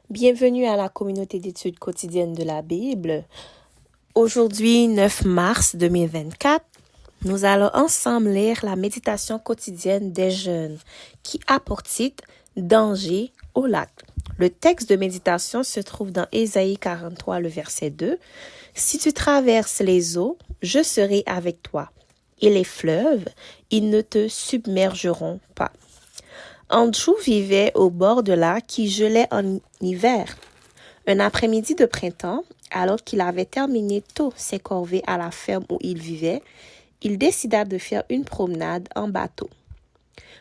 Bienvenue à la communauté d'études quotidiennes de la Bible. Aujourd'hui, 9 mars 2024, nous allons ensemble lire la méditation quotidienne des jeunes qui a pour titre « Danger au lac ». Le texte de méditation se trouve dans Ésaïe 43, le verset 2. « Si tu traverses les eaux, je serai avec toi, et les fleuves, ils ne te submergeront pas. » Andrew vivait au bord de lac qui gelait en hiver. Un après-midi de printemps, alors qu'il avait terminé tôt ses corvées à la ferme où il vivait, il décida de faire une promenade en bateau.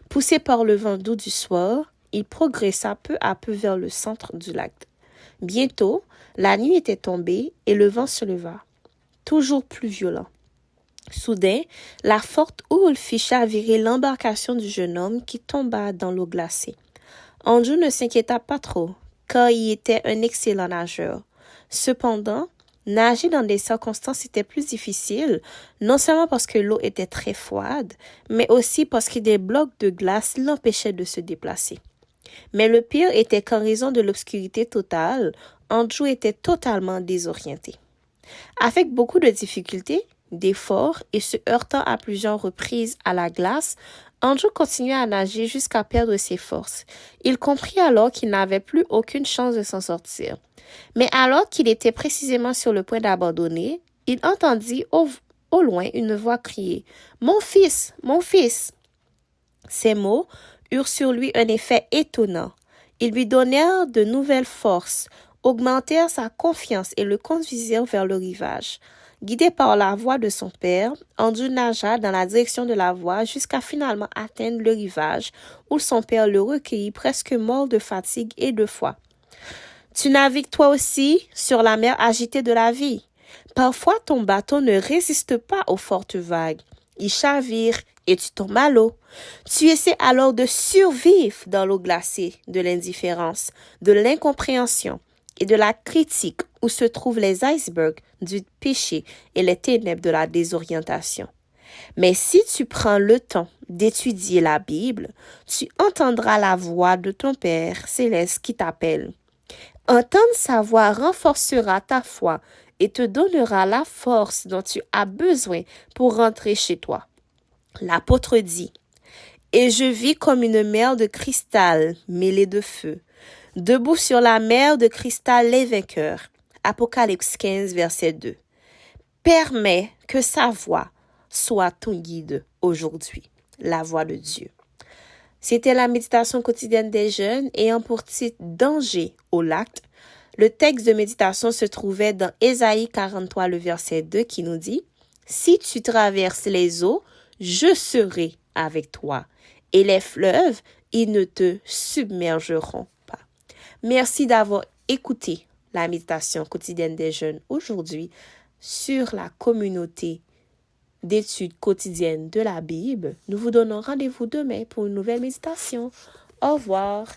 Poussé par le vent doux du soir, il progressa peu à peu vers le centre du lac. Bientôt, la nuit était tombée et le vent se leva, toujours plus violent. Soudain, la forte houle fit chavirer l'embarcation du jeune homme qui tomba dans l'eau glacée. Andrew ne s'inquiéta pas trop, car il était un excellent nageur. Cependant, nager dans des circonstances était plus difficile, non seulement parce que l'eau était très froide, mais aussi parce que des blocs de glace l'empêchaient de se déplacer. Mais le pire était qu'en raison de l'obscurité totale, Andrew était totalement désorienté. Avec beaucoup de difficultés, d'efforts et se heurtant à plusieurs reprises à la glace, Andrew continua à nager jusqu'à perdre ses forces. Il comprit alors qu'il n'avait plus aucune chance de s'en sortir. Mais alors qu'il était précisément sur le point d'abandonner, il entendit au loin une voix crier « Mon fils! Mon fils! » Ces mots eurent sur lui un effet étonnant. Ils lui donnèrent de nouvelles forces, augmentèrent sa confiance et le conduisirent vers le rivage. Guidé par la voix de son père, Andrew nagea dans la direction de la voix jusqu'à finalement atteindre le rivage où son père le recueillit presque mort de fatigue et de froid. « Tu navigues toi aussi sur la mer agitée de la vie. Parfois ton bateau ne résiste pas aux fortes vagues. Il chavire et tu tombes à l'eau. Tu essaies alors de survivre dans l'eau glacée de l'indifférence, de l'incompréhension et de la critique où se trouvent les icebergs du péché et les ténèbres de la désorientation. Mais si tu prends le temps d'étudier la Bible, tu entendras la voix de ton Père céleste qui t'appelle. Entendre sa voix renforcera ta foi et te donnera la force dont tu as besoin pour rentrer chez toi. L'apôtre dit « Et je vis comme une mer de cristal mêlée de feu. Debout sur la mer de cristal les vainqueurs. » Apocalypse 15, verset 2. Permets que sa voix soit ton guide aujourd'hui, la voix de Dieu. C'était la méditation quotidienne des jeunes ayant pour titre « Danger au lac ». Le texte de méditation se trouvait dans Ésaïe 43, le verset 2 qui nous dit « Si tu traverses les eaux, je serai avec toi, et les fleuves, ils ne te submergeront pas. » Merci d'avoir écouté la méditation quotidienne des jeunes aujourd'hui sur la communauté d'études quotidiennes de la Bible. Nous vous donnons rendez-vous demain pour une nouvelle méditation. Au revoir.